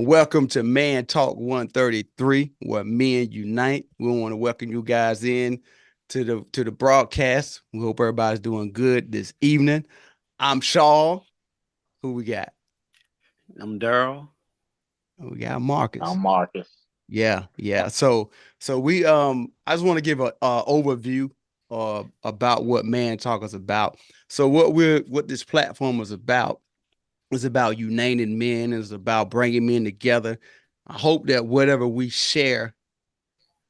Welcome to Man Talk 133, where men unite. We want to welcome you guys in to the broadcast. We hope everybody's doing good this evening. I'm Shaw. Who we got? I'm Daryl. We got Marcus. I'm Marcus. Yeah. So we I just want to give a overview about what Man Talk is about. So what this platform is about. It's about uniting men. It's about bringing men together. I hope that whatever we share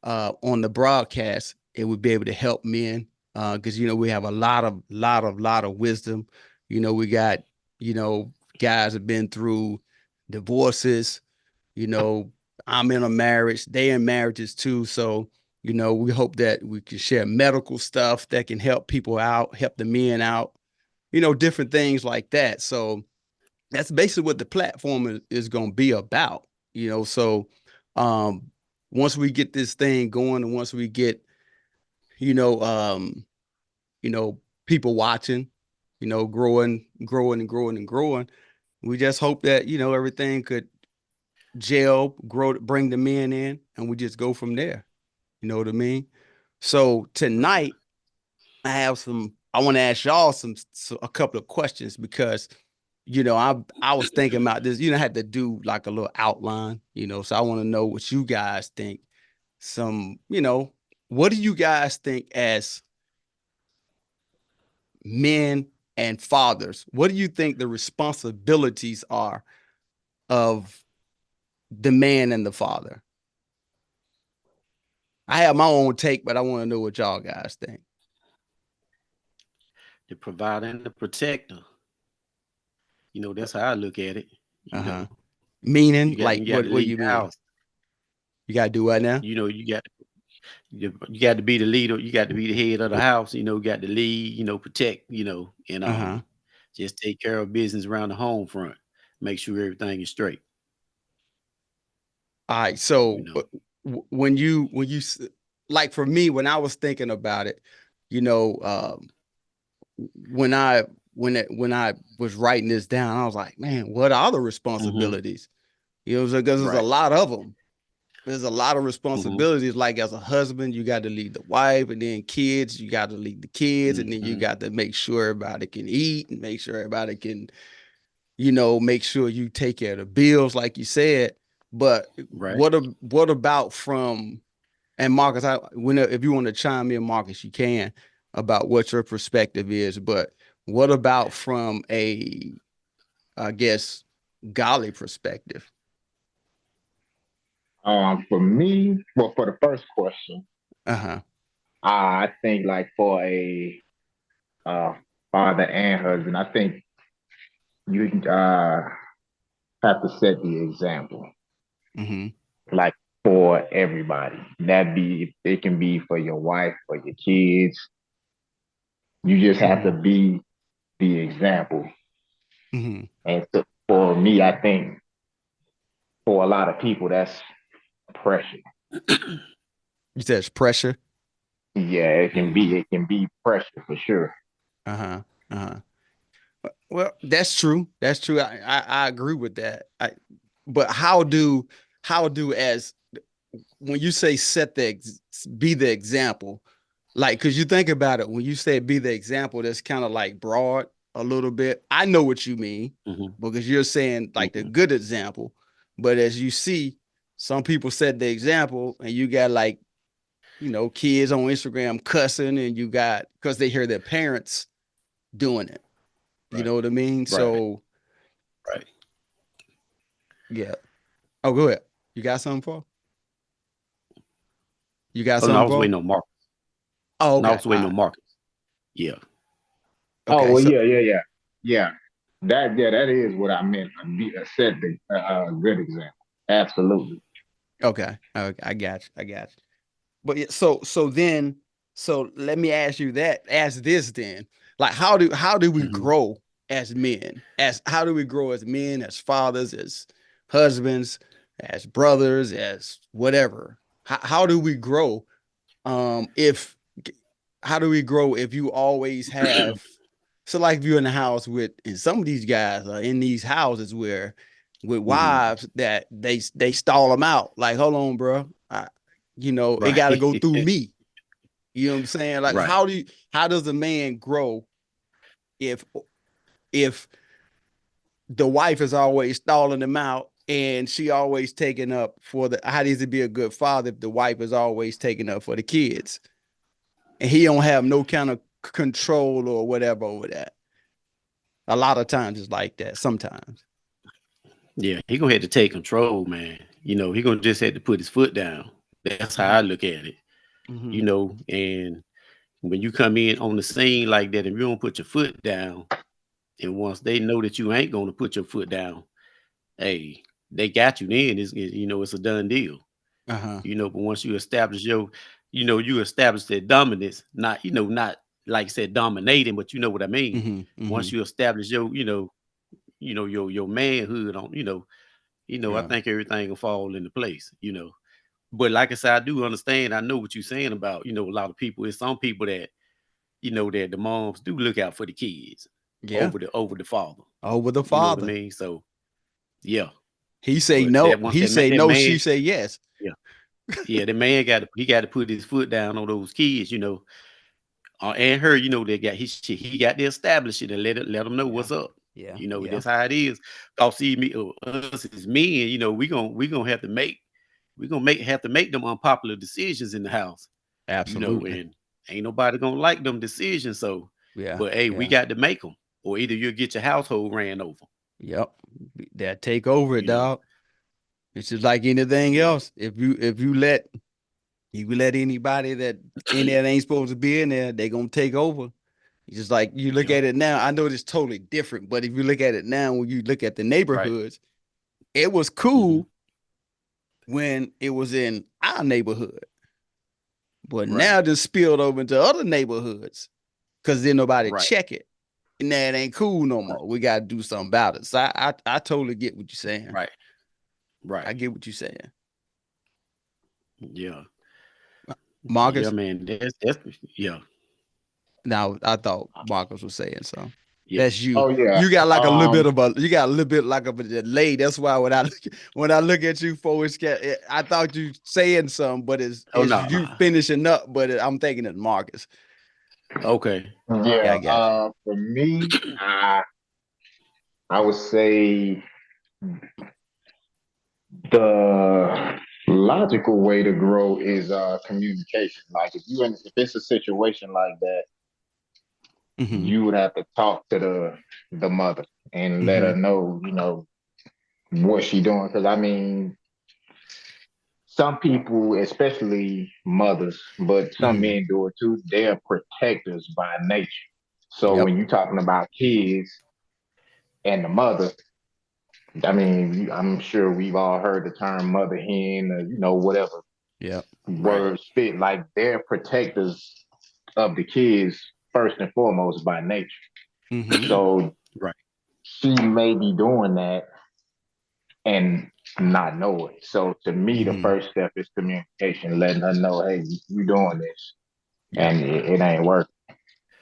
on the broadcast, it would be able to help men because we have a lot of wisdom. We got guys have been through divorces. You know, I'm in a marriage. They in marriages too. So we hope that we can share medical stuff that can help people out, help the men out. Different things like that. So that's basically what the platform is going to be about. So um once we get this thing going and once we get you know um you know people watching, growing and growing and growing, we just hope that everything could gel, grow, bring the men in, and we just go from there. You know what I mean? So tonight I want to ask y'all a couple of questions because I was thinking about this. I had to do like a little outline, so I want to know what you guys think. What do you guys think as men and fathers? What do you think the responsibilities are of the man and the father? I have my own take, but I want to know what y'all guys think. The provider and the protector. That's how I look at it. You Uh-huh. know, Meaning, you like, got to what do lead you the mean? house. You got to do what now? You got to be the leader. You got to be the head of the house. You got to lead. Protect. And Uh-huh. just take care of business around the home front. Make sure everything is straight. All right. You So know. like for me, when I was thinking about it, you know, when I when I was writing this down, I was like, man, what are the Hmm. responsibilities? Because there's a Right. lot of them. There's a lot of Hmm. responsibilities. Like as a husband, you got to lead the wife, and then kids, you got to lead the kids, and then you Hmm. got to make sure everybody can eat and make sure everybody can, make sure you take care of the bills, like you said. But Right. what about from and Marcus, if you want to chime in, Marcus, you can about what your perspective is. But what about from I guess, golly perspective? For me, well, for the first question, Uh-huh. I think like for a uh, father and husband, I think you have to set the example, Mm-hmm. like for everybody. That be it can be for your wife, for your kids. You just have Mm-hmm. to be the example. Mm-hmm. And so for me, I think for a lot of people, that's pressure. You said it's pressure. Yeah, it can Hmm. be it can be pressure for sure. Uh-huh. Uh-huh. Well, that's true. That's true. I agree with that. But how do as when you say be the example, like because you think about it, when you say be the example, that's kind of like broad a little bit. I know what you mean Hmm. because you're saying like the Hmm. good example, but as you see, some people set the example, and you got like kids on Instagram cussing, and you got because they hear their parents doing it. You Right. know what I mean? Right. So Right. yeah. Oh, go ahead. You got something for? You got Oh no, I something was for? waiting on Mark. Oh, No, I okay. was All waiting right. on Marcus. Yeah. Oh Okay. well, So yeah. That is what I meant. Set the good example. Absolutely. okay. Okay. I got you. I got you. But yeah, so let me ask you that. Ask this then. Like, how do we Hmm. grow as men? As how do we grow as men, as fathers, as husbands, as brothers, as whatever? How do we grow? If how do we grow if you always have so like if you're in the house with and some of these guys are in these houses where with Mhm. wives that they stall them out. Like, hold on, bro. It got to Right. go through me. You know what I'm saying? Like, Right. how does a man grow if if the wife is always stalling him out and she always taking up for the how does he be a good father if the wife is always taking up for the kids and he don't have no kind of control or whatever over that. A lot of times it's like that. Sometimes. Yeah, he gonna have to take control, man. He gonna just have to put his foot down. That's how I Mm-hmm. look at it. Mm-hmm. And when you come in on the scene like that, if you don't put your foot down, and once they know that you ain't gonna put your foot down, hey, they got you then. It's a done deal. Uh-huh. But once you establish you establish that dominance, not like I said, dominating, but you know what I mean. Mm-hmm. Mm-hmm. Once you establish your manhood on, I Yeah. think everything will fall into place. But like I said, I do understand. I know what you're saying about, a lot of people. It's some people that, that the moms do look out for the kids Yeah. over the father. Oh, with the You know what I father. mean? So yeah. He say But no. that once He that say that no. man, She say yes. yeah, yeah, the man got to put his foot down on those kids, and her, he got to establish it and let them know Yeah. what's up. Yeah. Yeah. That's how it is. Cause see me, us as men, we gonna have to make them unpopular decisions in the house, Absolutely. and ain't nobody gonna like them decisions. So, Yeah. but hey, we Yeah. got to make them, or either you'll get your household ran over. Yep. That take over it, You know, dog. It's just like anything yeah, else. If you let anybody that in there that ain't supposed to be in there, they gonna take over. It's just like you look yeah, at it now. I know it's totally different, but if you look at it now, when you look at the right. neighborhoods, it was Hmm. cool when it was in our neighborhood, but Right, now just spilled over into other neighborhoods because then nobody right, check it. And now it ain't cool no right, more. We got to do something about it. So I totally get what you're saying. right, I right. get what you're saying. Yeah, yeah, Marcus, man. That's yeah, now I thought Marcus was saying something. yeah. That's you. Oh yeah. You got like a little bit Um. of a you got a little bit like of a delay. That's why when I look at you for I thought you saying something, but Oh it's no, you no. finishing up. But I'm thinking it's Marcus. Okay. Yeah, Yeah. I got you. For me, I would say the logical way to grow is communication. Like if it's a situation like that, Mm-hmm. you would have to talk to the mother and let Mm-hmm. her know, what she doing. Because I mean, some people, especially mothers, but some Mm-hmm. men do it too. They're protectors by nature. So Yep. when you're talking about kids and the mother, I mean, I'm sure we've all heard the term mother hen, or, whatever Yep. Right. words fit. Like they're protectors of the kids first and foremost by nature. Mm-hmm. So Right. she may be doing that and not know it. So to me, the Mm-hmm. first step is communication, letting her know, hey, you doing this, Yep. and it ain't working.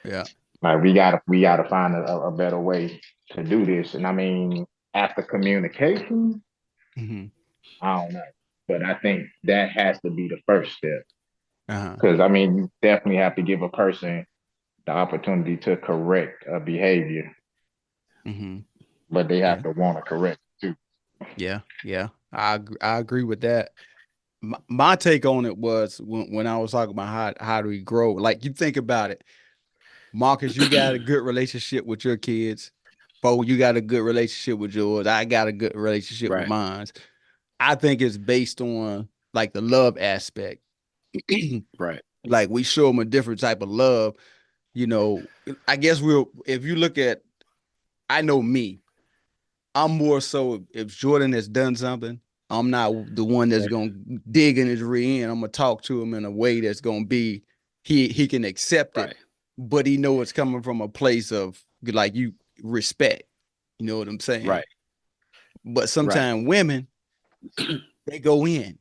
Yeah. Like we gotta find a better way to do this. And I mean, after communication, Mm-hmm. I don't know, but I think that has to be the first step Uh-huh. because I mean, you definitely have to give a person the opportunity to correct a behavior, Mm-hmm. but they have Yeah. to want to correct it too. Yeah. Yeah. I agree with that. My take on it was when I was talking about how do we grow. Like you think about it, Marcus, you got a good relationship with your kids. Bo, you got a good relationship with yours. I got a good relationship with Right. mine. I think it's based on like the love aspect. Right. Like we show them a different type of love. You know, I guess if you look at, I know me, I'm more so if Jordan has done something, I'm not the one that's Okay. gonna dig in his rear end. I'm gonna talk to him in a way that's gonna be he can accept it, Right. but he know it's coming from a place of like you respect. You know what I'm saying? Right. But Right. sometimes women they go in,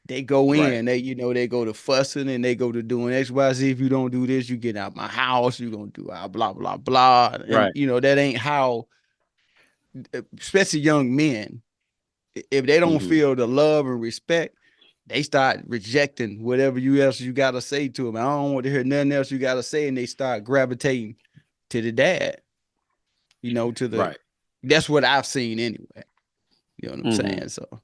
they go Right. in, they go to fussing and they go to doing X Y Z. If you don't do this, you get out my house. You gonna do blah blah blah, and Right. that ain't how especially young men, if they don't Mhm. feel the love and respect, they start rejecting whatever you else you gotta say to them. I don't want to hear nothing else you gotta say, and they start gravitating to the dad. To the Right. that's what I've seen anyway. You know what I'm Mhm. saying? So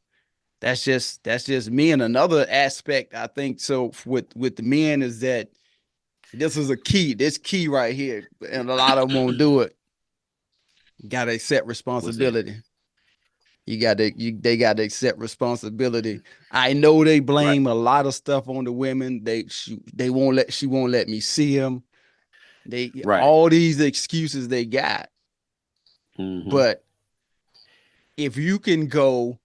that's just me. And another aspect I think so with the men is that this is a key. This key right here, and a lot of them won't do it. Got to accept What's that? responsibility. They got to accept responsibility. I know they Right. blame a lot of stuff on the women. They won't let she won't let me see them. They Right. all these excuses they got. Mhm. But if you can go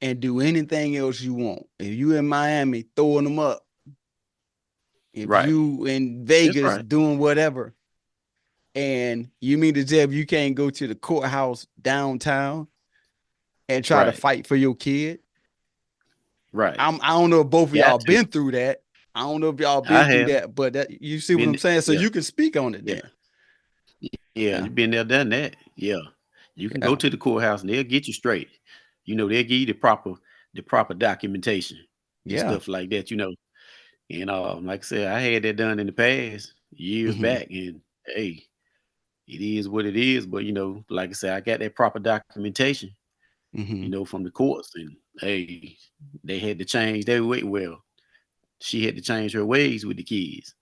and do anything else you want, if you in Miami throwing them up, if Right. you in That's Vegas right. doing whatever, and you mean to tell me you can't go to the courthouse downtown and try to Right. fight for your kid? Right. I don't know if both of y'all Got to. been through that. I don't know if y'all I been through have that, but that you see what been I'm saying. So yeah. you can speak on it Yeah. then. Yeah. Yeah, You been there, done that. Yeah. You can go yeah, to the courthouse and they'll get you straight. They'll give you the proper documentation and yeah. stuff like that. And like I said, I had that done in the past years Mm-hmm. back, and hey, it is what it is. But like I said, I got that proper documentation, Mm-hmm. from the courts, and hey, they had to change their way. Well, she had to change her ways with the kids,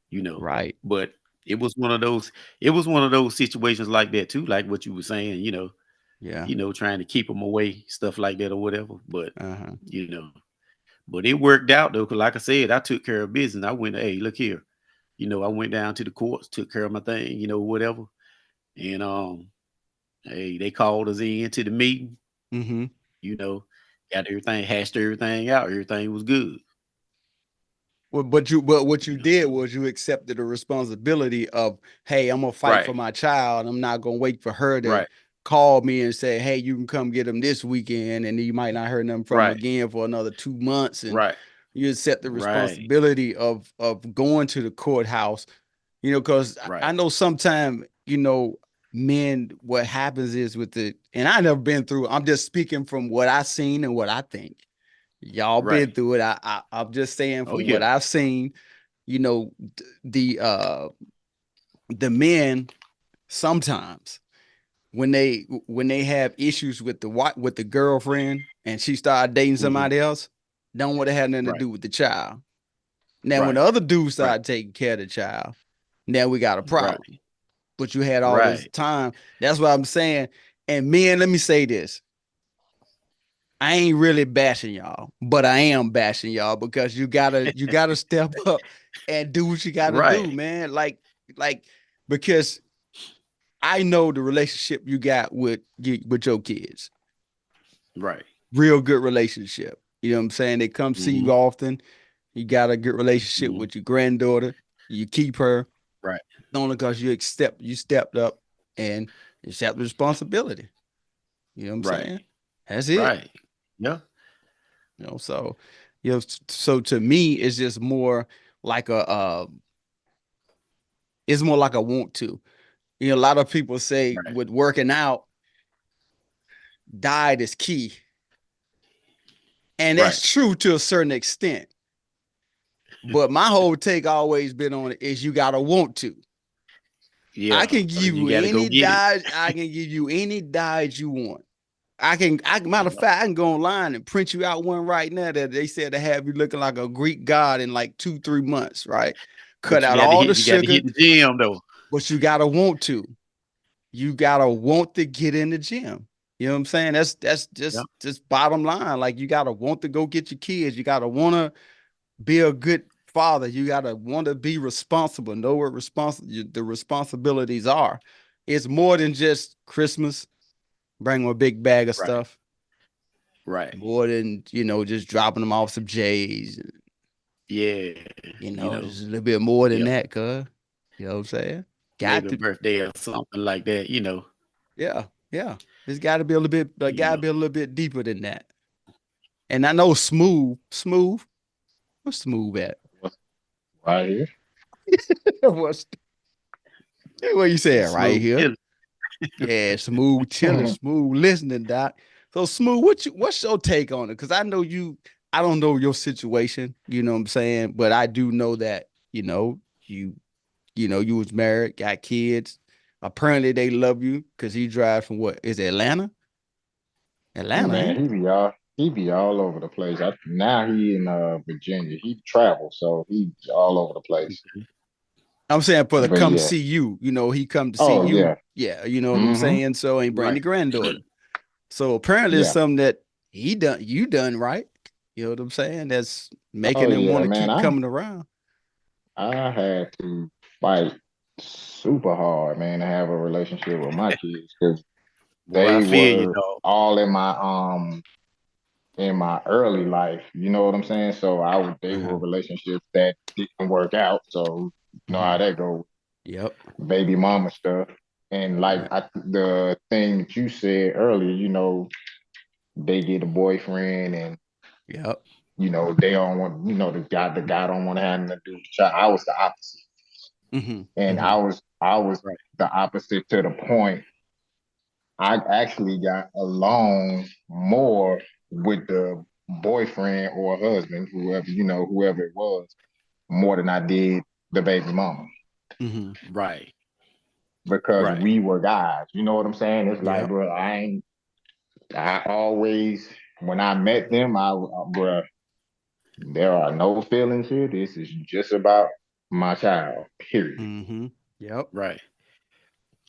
you know. Right. But it was one of those. It was one of those situations like that too, like what you were saying. Yeah. Trying to keep them away, stuff like that or whatever. But Uh-huh. you know, but it worked out though. Cause like I said, I took care of business. I went, hey, look here. I went down to the courts, took care of my thing, whatever. And hey, they called us in to the meeting, Mm-hmm. you know, got everything, hashed everything out, everything was good. Well, but what you did So was you accepted the responsibility of, hey, I'm gonna fight for right, my child. I'm not gonna wait for her to right, call me and say, hey, you can come get him this weekend, and you might not hear them from right, again for another 2 months. And right, you accept the right, responsibility of going to the courthouse. Because I right, know sometimes, men, what happens is with the, and I never been through. I'm just speaking from what I seen and what I think. Y'all been right. through it. I'm just saying Oh from what yeah, I've seen. You know, the men sometimes when they have issues with the girlfriend and she started dating hmm, somebody else, don't want to have nothing to right, do with the child. Now, when right, the other dude right, started taking care of the child, now we got a right, problem. But you had all this right, time. That's what I'm saying. And men, let me say this. I ain't really bashing y'all, but I am bashing y'all because you gotta step up and do what you gotta right, do, man. Like because I know the relationship you got with your kids. right. Real good relationship. You know what I'm saying? They come see Hmm, you often. You got a good relationship hmm, with your granddaughter. You keep her right, only because you stepped up and accept the responsibility. You know what I'm right, saying? That's it. right. Yeah, So so to me, it's just more like it's more like a want to. A lot of people say right. with working out, diet is key. And Right. that's true to a certain extent. But my whole take always been on it is you gotta want to. I Yeah. can give You you got to go any get it. diet, I can give you any diet you want. Matter of Yeah. fact, I can go online and print you out one right now that they said to have you looking like a Greek god in like 2, 3 months, right? Cut But out all the you got to sugar, hit the gym though. but you gotta want to. You gotta want to get in the gym. You know what I'm saying? That's Yeah. just bottom line. Like you gotta want to go get your kids. You gotta want to be a good father. You gotta want to be responsible. Know what the responsibilities are. It's more than just Christmas. Bring them a big bag of Right. stuff. Right. More than just dropping them off some J's. Yeah. Just a little bit more than Yeah. that, cuz. You know what I'm saying? Got Maybe a to, birthday or something like that. yeah, yeah. It's got to be a little bit, like, You got to know. be a little bit deeper than that. And I know smooth. What's smooth at? What's right here? What's what you saying right Smooth here? chilling. Yeah, smooth chilling, smooth listening, Doc. So smooth, what's your take on it? Because I know I don't know your situation, you know what I'm saying, but I do know that, you was married, got kids. Apparently they love you because he drives from what? Is it Atlanta? Atlanta, Man, ain't it? he be all over the place. Now he in Virginia. He travels, so he's all over the place. Okay. I'm saying for the But come yeah. see you, he come to see Oh you. yeah. Yeah, you know what I'm Mm-hmm. saying? So ain't bring the Right. granddaughter. So apparently it's Yeah. something that you done right. You know what I'm saying? That's Oh making them yeah, want to man. keep I coming around. I had to fight super hard, man, to have a relationship with my kids because Boy, I they feel you, were dog. all in my early life. You know what I'm saying? So they were Uh-huh. relationships that didn't work out. So you know how Hmm. that goes, Yep. baby mama stuff. And like Right. the thing that you said earlier, they get a boyfriend and Yep. they don't want, the guy don't want to have nothing to do with the child. I was the opposite. Hmm. And Hmm. I was Right. the opposite to the point. I actually got along more with the boyfriend or husband, whoever it was, more than I did the baby mama Hmm. Right. because Right. we were guys. You know what I'm saying? It's like, Yep. bro, I always, when I met them, bro, there are no feelings here. This is just about my child, period. Hmm. Yep. Right.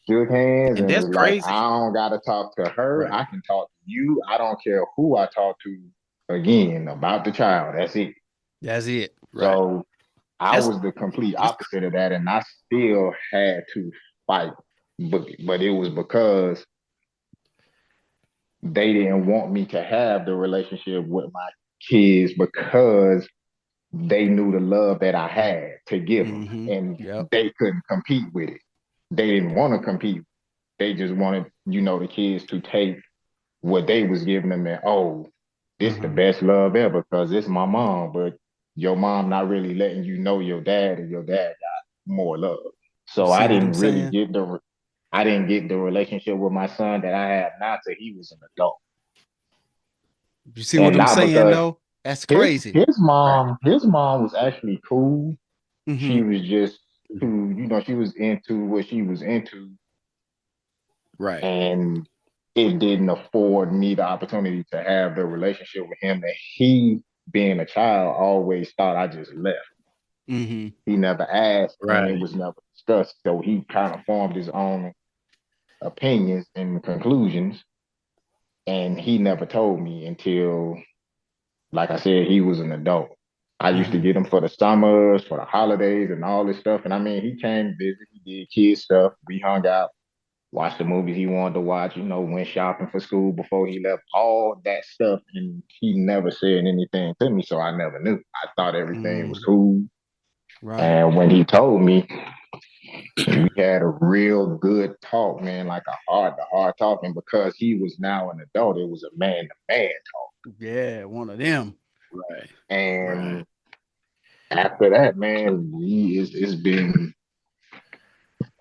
Shook hands And and that's was like, crazy. I don't got to talk to her. Right. I can talk to you. I don't care who I talk to again about the child. That's it. That's it. Right. So I That's was the complete that's opposite of that, and I still had to fight. But it was because they didn't want me to have the relationship with my kids because they knew the love that I had to give them, Hmm. and Yep. they couldn't compete with it. They didn't want to compete. They just wanted, the kids to take what they was giving them and, oh, this the Uh-huh. best love ever because it's my mom, but your mom not really letting you know your dad and your dad got more love. You So see I what I'm didn't really saying? get the relationship with my son that I have now till he was an adult. You see what And I'm not saying because though? That's his crazy. his right. mom his mom was actually cool. She Hmm. was just Mhm. too, she was into what she was into, Right. and it didn't afford me the opportunity to have the relationship with him. And he, being a child, always thought I just left. Hmm. He never asked, and it Right. was never discussed. So he kind of formed his own opinions and conclusions, and he never told me until, like I said, he was an adult. I used to Hmm. get him for the summers, for the holidays, and all this stuff. And I mean, he came visit, he did kid stuff. We hung out, watched the movies he wanted to watch, went shopping for school before he left, all that stuff. And he never said anything to me, so I never knew. I thought everything was Hmm. cool. Right. And when he told me, we had a real good talk, man, like a heart to heart talking because he was now an adult. It was a man to man talk. Yeah, one of them. Right. Right. And after that, man, it's been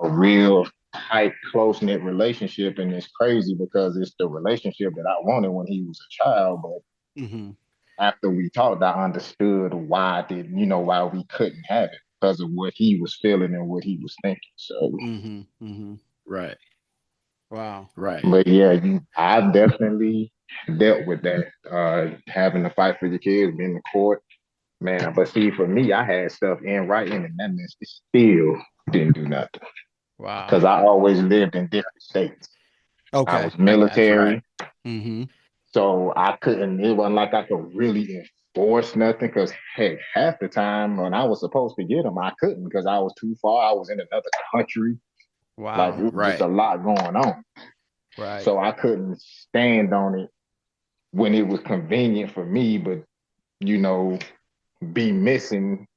a real tight, close knit relationship. And it's crazy because it's the relationship that I wanted when he was a child. But Hmm. after we talked, I understood why I didn't, why we couldn't have it because of what he was feeling and what he was thinking. So, Hmm. Hmm. Right. Wow. Right. but yeah, I've definitely dealt with that. Having to fight for your kids, being in court, man. But see, for me, I had stuff in writing, and that means it still didn't do nothing Wow. because I always lived in different states. I Okay, was I got you. Right. military, Hmm. so I couldn't. It wasn't like I could really enforce nothing because heck, half the time when I was supposed to get them, I couldn't because I was too far. I was in another country. Like Wow. it was just Right. a lot going on, Right. so I couldn't stand on it when it was convenient for me, but you know, be missing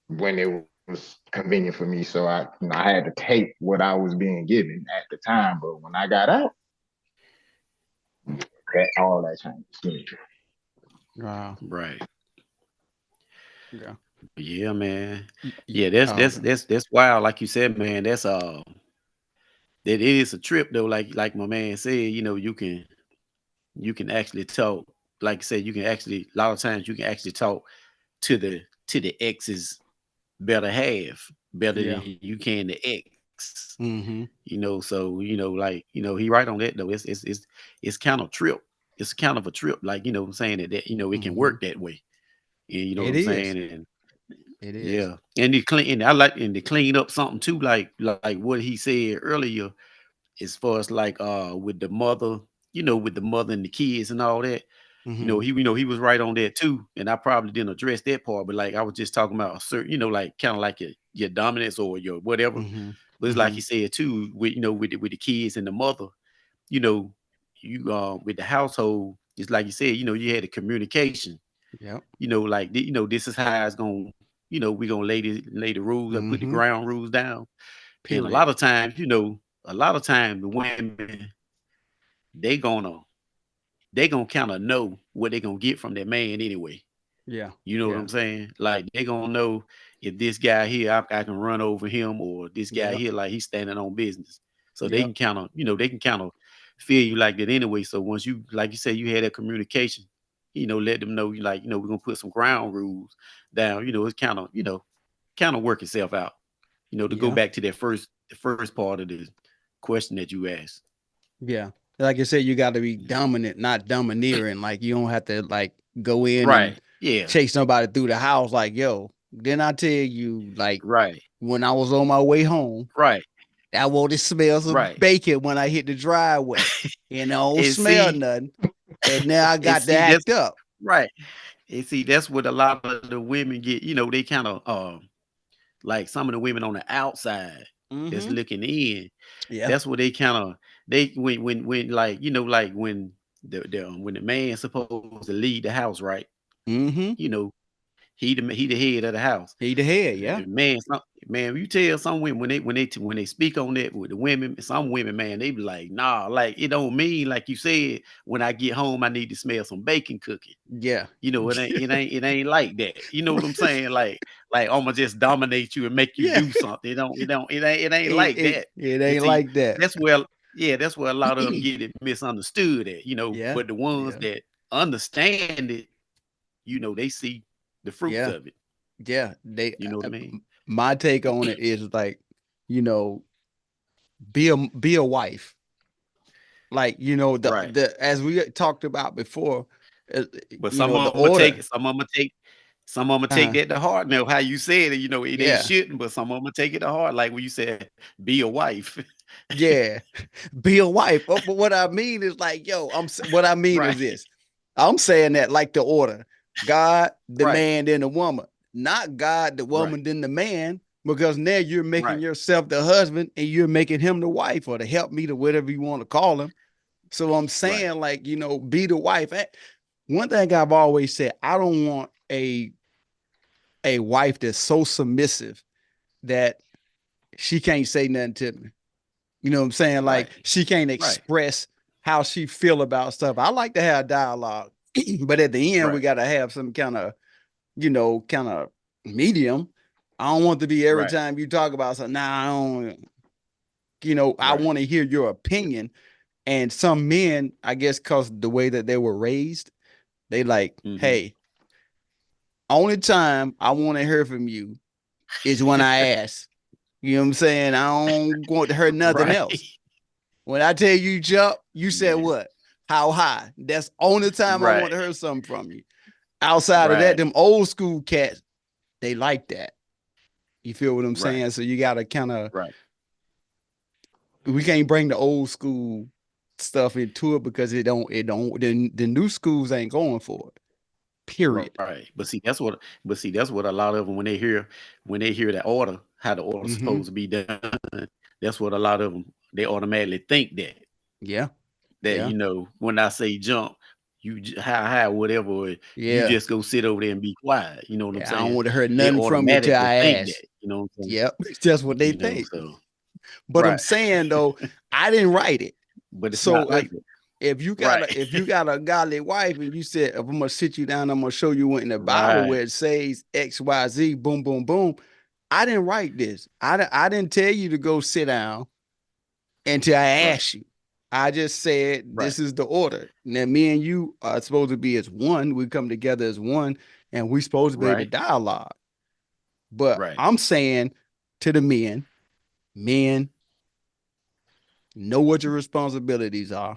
when it was convenient for me. So I had to take what I was being given at the time. But when I got out, all that changed. Wow. Right. Yeah. Yeah, man. Yeah, Oh, okay. that's wild. Like you said, man, that it is a trip though. Like my man said, you can actually talk. Like I said, you can actually a lot of times you can actually talk to the ex's better half better than Yeah. you can the ex. Mm-hmm. So he right on that though. It's kind of trip. It's kind of a trip. Like what I'm saying that it can Mm-hmm. work that way. And you know what It I'm is. saying? And It is. yeah. And to clean up something too, like what he said earlier, as far as like with the mother, with the mother and the kids and all that. Mm-hmm. He was right on that too. And I probably didn't address that part, but like I was just talking about a certain, like kind of like your dominance or your whatever. Mm-hmm. But it's like Mm-hmm. he said too, with with the kids and the mother, you know, you with the household, it's like you said, you had a communication, Yep. like this is how it's going, we're gonna lay the rules and put the Mm-hmm. ground rules down. And Period. a lot of times the women they gonna they gonna kind of know what they gonna get from that man anyway. Yeah. You know what Yeah. I'm saying? Like they gonna know if this guy here I can run over him, or this guy Yep. here like he's standing on business. So they Yep. can kind of they can kind of feel you like that anyway. So once you like you said you had that communication, let them know you like we're gonna put some ground rules down. It's kind of work itself out. To go Yeah. back to that the first part of the question that you asked. Yeah. Like I said, you got to be dominant, not domineering. Like you don't have to like go in and Right. Yeah. chase somebody through the house. Like, yo, then I tell you, like Right. when I was on my way home, Right. I wanted smells of Right. bacon when I hit the driveway. And I don't And smell see, nothing. And now I and got to see that's act up. right. And see, that's what a lot of the women get. They kind of like some of the women on the outside that's Mm-hmm. looking in. Yeah. That's what they kind of they when like like when the man's supposed to lead the house, right? Mm-hmm. You know, he the head of the house. He the head. Yeah. Man, you tell some women when they speak on that with the women, some women, man, they be like, nah, like it don't mean like you said. When I get home, I need to smell some bacon cooking. Yeah. It ain't like that. You know what I'm saying? Like I'ma just dominate you and make you Yeah. do something. It ain't It, like it, that. it And ain't see, like that. that's where that's where a lot of them get it misunderstood at. Yeah. But the ones Yeah. that understand it, they see the fruits Yeah. of it. Yeah. They You know what I mean? my take on it is like, you know, be a wife. Like, Right. the as we talked about before, uh, But the order. some of them take Uh-huh. that to heart. Now, how you said it, they Yeah. shouldn't, but some of them take it to heart. Like when you said, be a wife. Yeah. Be a wife. But what I mean is like, yo, what I mean is Right. this. I'm saying that like the order. God, the Right. man, then the woman. Not God, the Right. woman, then the man, because now you're making Right. yourself the husband and you're making him the wife or the help me to whatever you want to call him. So I'm Right. saying, like, be the wife. One thing I've always said, I don't want a wife that's so submissive that she can't say nothing to me. You know what I'm saying? Right. Like she can't Right. express how she feel about stuff. I like to have dialogue, but at the end we Right. got to have some kind of medium. I don't want to be every Right. time you talk about something. Nah, I don't. I Right. want to hear your opinion. And some men, I guess, cause the way that they were raised, they like, Mm-hmm. hey, only time I want to hear from you is when I ask. You know what I'm saying? I don't want to hear nothing Right. else. When I tell you jump, you said Yeah. what? How high? That's only time I Right. want to hear something from you. Outside of that, Right. them old school cats, they like that. You feel what I'm Right. saying? So you gotta kind of Right. we can't bring the old school stuff into it because the new schools ain't going for it. Period. Right. But see, that's what a lot of them when they hear that order, how the order's Mm-hmm. supposed to be done. That's what a lot of them they automatically think Yeah. that Yeah. when I say jump, how high whatever, or you Yeah. just go sit over there and be quiet. You know what I'm Yeah. I don't saying? want to hear They nothing from you till automatically I think ask. that. You know what I'm saying? Yep. That's what they think. So But I'm right, saying though, I didn't write it. but it's not So like that. Right, if you got a godly wife and you said, if I'm gonna sit you down, I'm gonna show you in the Bible where right, it says XYZ, boom, boom, boom. I didn't write this. I didn't tell you to go sit down until I right, ask you. I just said right, this is the order. Now me and you are supposed to be as one. We come together as one, and we supposed to be able to right, dialogue. But right. I'm saying to the men, men, know what your responsibilities are,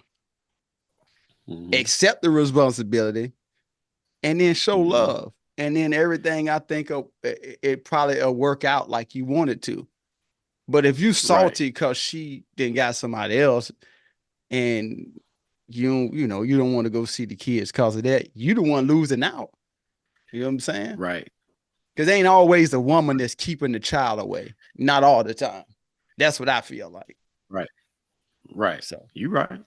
Mm-hmm. accept the responsibility, and then show Mm-hmm. love. And then everything I think it probably will work out like you want it to. But if you Right, salty because she then got somebody else and you don't want to go see the kids because of that, you the one losing out. You know what I'm saying? right, Because ain't always the woman that's keeping the child away. Not all the time. That's what I feel like. right, right. So You right. I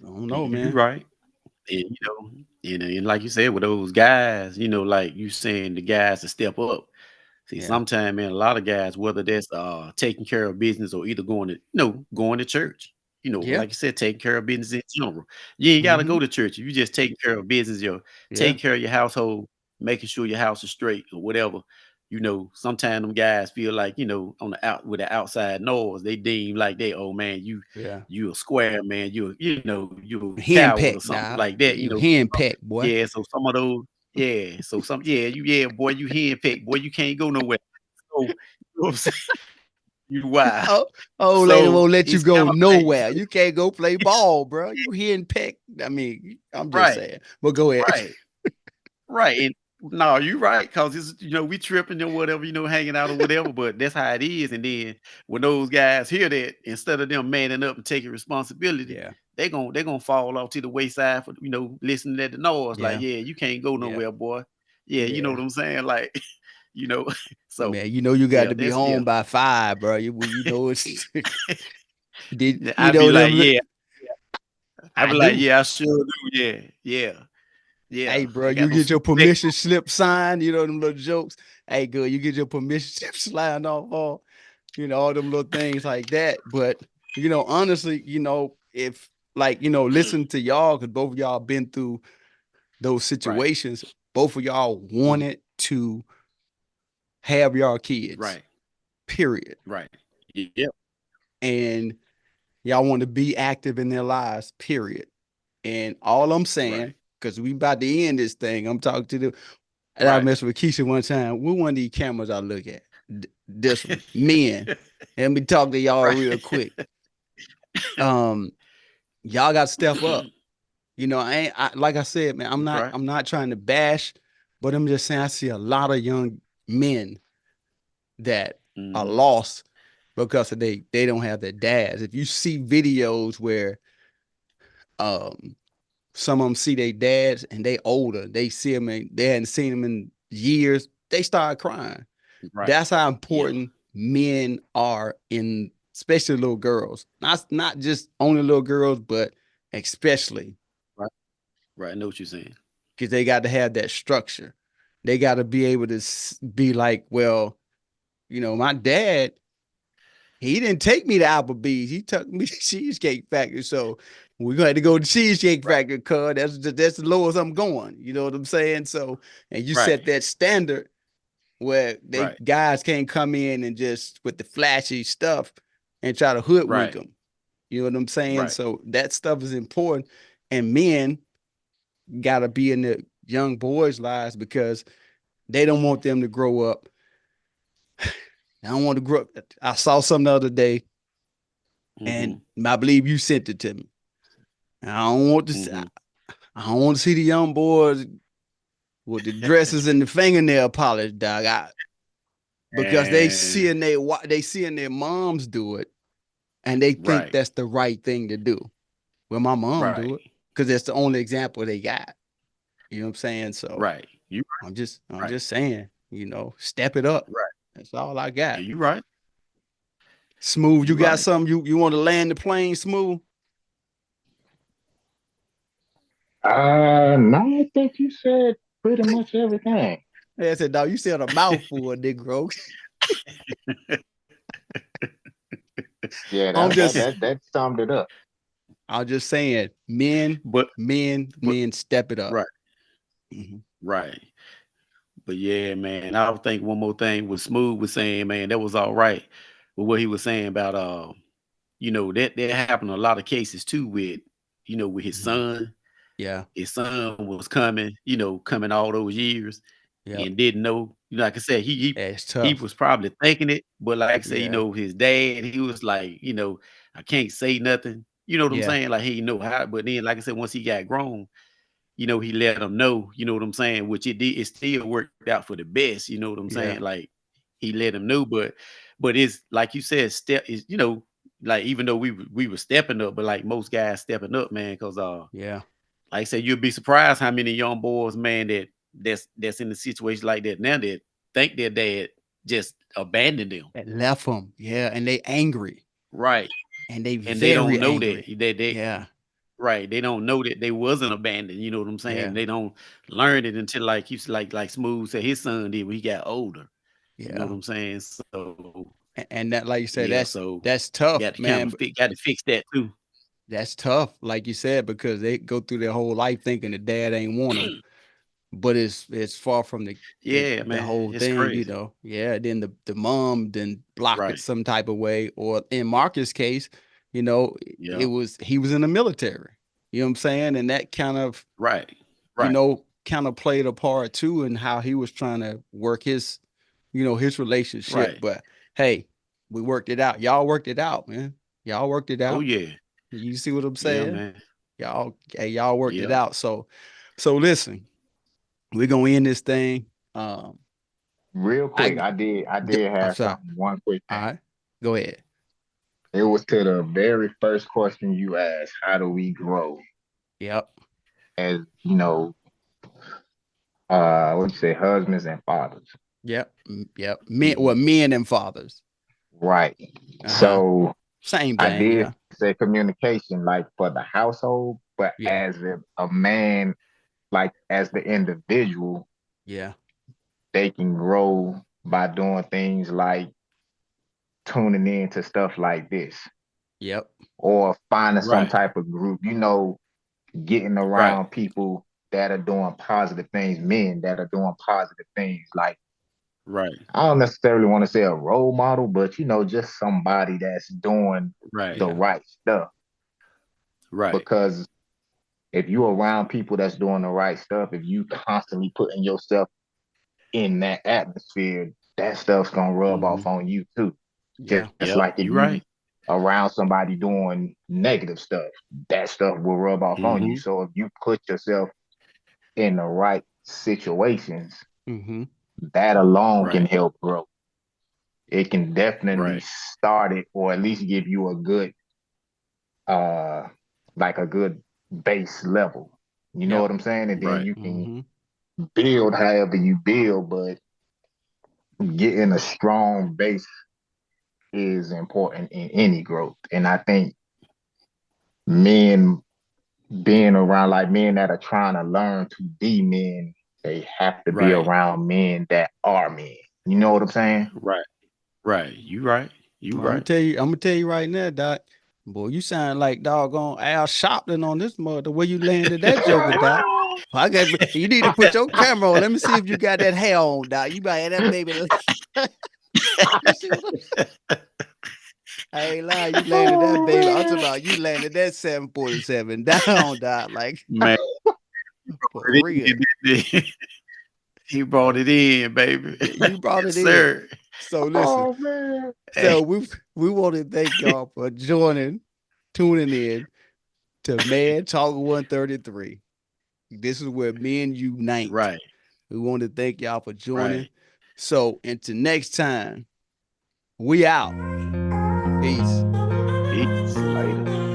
don't know, You man. right. And and like you said, with those guys, like you saying the guys to step up. See, Yeah. sometimes, man, a lot of guys, whether that's taking care of business or either going to church, Yeah. like you said, taking care of business in general. You ain't gotta Mm-hmm. go to church. If you just taking care of business, you're Yeah. taking care of your household, making sure your house is straight or whatever. Sometimes them guys feel like, on the out with the outside noise, they deem like they, oh man, Yeah. you a square man, you're a coward or Handpicked, something dog. like that. You handpicked, boy. Yeah, so some of those, yeah, so boy, you henpecked, boy, you can't go nowhere. So, you know what I'm saying? You wild. Oh, old lady So won't let you it's go kind of like, nowhere. You can't go play ball, bro. You handpicked. I mean, I'm just right, saying. But go ahead. right, right. And no, you right, because it's we tripping or whatever, hanging out or whatever, but that's how it is. And then when those guys hear that, instead of them manning up and taking responsibility, Yeah. they gonna fall off to the wayside for listening to the noise. Like, Yeah. yeah, you can't go Yeah. nowhere, boy. Yeah, you know Yeah. what I'm saying? Like, you know, so Man, you got yeah, to be that's yeah. home by 5, bro. You know it's did Yeah, you I be know like, them yeah. I I be like, do. yeah, I sure do. Yeah, yeah, Hey, yeah. bro, I got you no get your respect. permission slip signed, them little jokes. Hey, good, you get your permission slip signed off all, all them little things like that. But, honestly, if like, listen to y'all, because both of y'all been through those Right. situations, both of y'all Mhm. wanted to have y'all kids, Right. period. Right. Yep. And y'all want to be active in their lives, period. And all I'm saying, Right. because we about to end this thing, I'm talking to the and I Right. messed with Keisha one time. What one of these cameras I look at? This one. Men. Let me talk to y'all real Right. quick. Um, y'all got to step up. Like I said, man, I'm not Right. I'm not trying to bash, but I'm just saying I see a lot of young men that are Mhm. lost because they don't have their dads. If you see videos where um some of them see their dads and they older, they see them and they hadn't seen them in years, they start crying. Right. That's how Yeah. important men are in especially little girls. Not just only little girls, but especially Right. Right. I know what you're saying. because they got to have that structure. They got to be able to be like, well, my dad, he didn't take me to Applebee's. He took me to Cheesecake Factory. So we're gonna have to go to Cheesecake Right. Factory, cuz that's the lowest I'm going. You know what I'm saying? So and you Right. set that standard where they Right. guys can't come in and just with the flashy stuff and try to hoodwink Right. them. You know what I'm saying? Right. So that stuff is important, and men got to be in the young boys' lives because they don't want them to grow up. I don't want to grow up. I saw something the other day, and Mhm. I believe you sent it to me. I don't want to. Mhm. I don't want to see the young boys with the dresses and the fingernail polish, dog. Because And they seeing their moms do it, and they think right. that's the right thing to do. Well, my mom do it Right. because that's the only example they got. You know what I'm saying? So Right. You I'm right. just saying, step it up. Right. That's all I Yeah, got. you right. Smooth, you You got right. something you want to land the plane smooth? No, I think you said pretty much everything. Yeah, I said, dog, you said a mouthful, Negro. Yeah, I'm that that just that that summed it up. I'm just saying, men, But men, but men, step it up. right. Mhm. Right. But yeah, man, I would think one more thing was Smooth was saying, man, that was all right with what he was saying about that happened in a lot of cases too with, with his Mhm. son. Yeah. His son was coming, coming all those years Yep. and didn't know. Like I said, It's he tough. was probably thinking it, but like I said, Yeah. his dad, he was like, I can't say nothing. You know what I'm Yeah. saying? Like he know how, but then like I said, once he got grown, he let him know, you know what I'm saying, which it still worked out for the best, you know what I'm saying? Yeah. Like he let him know, but it's like you said, step is, like even though we were stepping up, but like most guys stepping up, man, because Yeah. like I said, you'll be surprised how many young boys, man, that's in a situation like that now that think their dad just abandoned them. It left them. Yeah. And they angry. Right. And they And they very don't know that angry. they Yeah. right. They don't know that they wasn't abandoned. You know what I'm saying? Yeah. They don't learn it until like he's like Smooth said his son did when he got older. You know what Yeah. I'm saying? So And that, like you said, yeah, so that's tough, got to kind man. of got to fix that too. That's tough, like you said, because they go through their whole life thinking the dad ain't want them, but it's far from Yeah, the man. whole It's thing, crazy. Yeah, then the mom then block it Right. some type of way, or in Marcus' case, it Yeah. was he was in the military. You know what I'm saying? And that kind of, Right. Right. kind of played a part too in how he was trying to work his relationship. Right. But hey, we worked it out. Y'all worked it out, man. Y'all worked it Oh out. yeah. You see what I'm Yeah, saying? man. Y'all worked it Yeah. out. So listen, we're gonna end this thing. Um, Real quick, I I did I'm have sorry. something. One quick All thing. right, go ahead. It was to the very first question you asked. How do we grow Yep, as what you say, husbands and fathers? yep. Mhm. Men and fathers. Right. Uh-huh. So Same I thing. did Yeah, say communication, like for the household, but yeah, as a man, like as the individual, yeah, they can grow by doing things like tuning in to stuff like this yep, or finding some Right. type of group, getting Right. around people that are doing positive things, men that are doing positive things. Like, Right. I don't necessarily want to say a role model, but just somebody that's doing Right. the yeah, right stuff. Right. Because if you're around people that's doing the right stuff, if you constantly putting yourself in that atmosphere, that stuff's gonna rub Hmm. off on you too. yeah, Just Yep. like if You you right. around somebody doing negative stuff, that stuff will rub off on you. Hmm. So if you put yourself in the right situations, mm-hmm, that alone can Right. help grow. It can definitely Right. start it or at least give you a good uh like a good base level. You know what yep, I'm saying? And then Right. you can mm-hmm, build however you build, but getting a strong base is important in any growth. And I think men being around like men that are trying to learn to be men, they have to be Right. around men that are men. You know what I'm saying? Right. Right. You right. You Well, I'm gonna right. tell you. I'm gonna tell you right now, Doc. Boy, you sound like doggone Al Sharpton on this mother. The way you landed that joker, Doc. I got. You need to put your camera on. Let me see if you got that hair on, Doc. You might have that baby. You see what I ain't lying. You landed that Oh baby. I'm talking man. about you landed that 747 down, Doc. Like Man, for real. he brought it in, baby. You brought Yes, it in. sir. So listen. Oh man. Hey, So we want to thank y'all for tuning in to Man Talk 133. This is where men unite. right. We want to thank y'all for joining. Right. So until next time, we out. Peace. Peace. Later.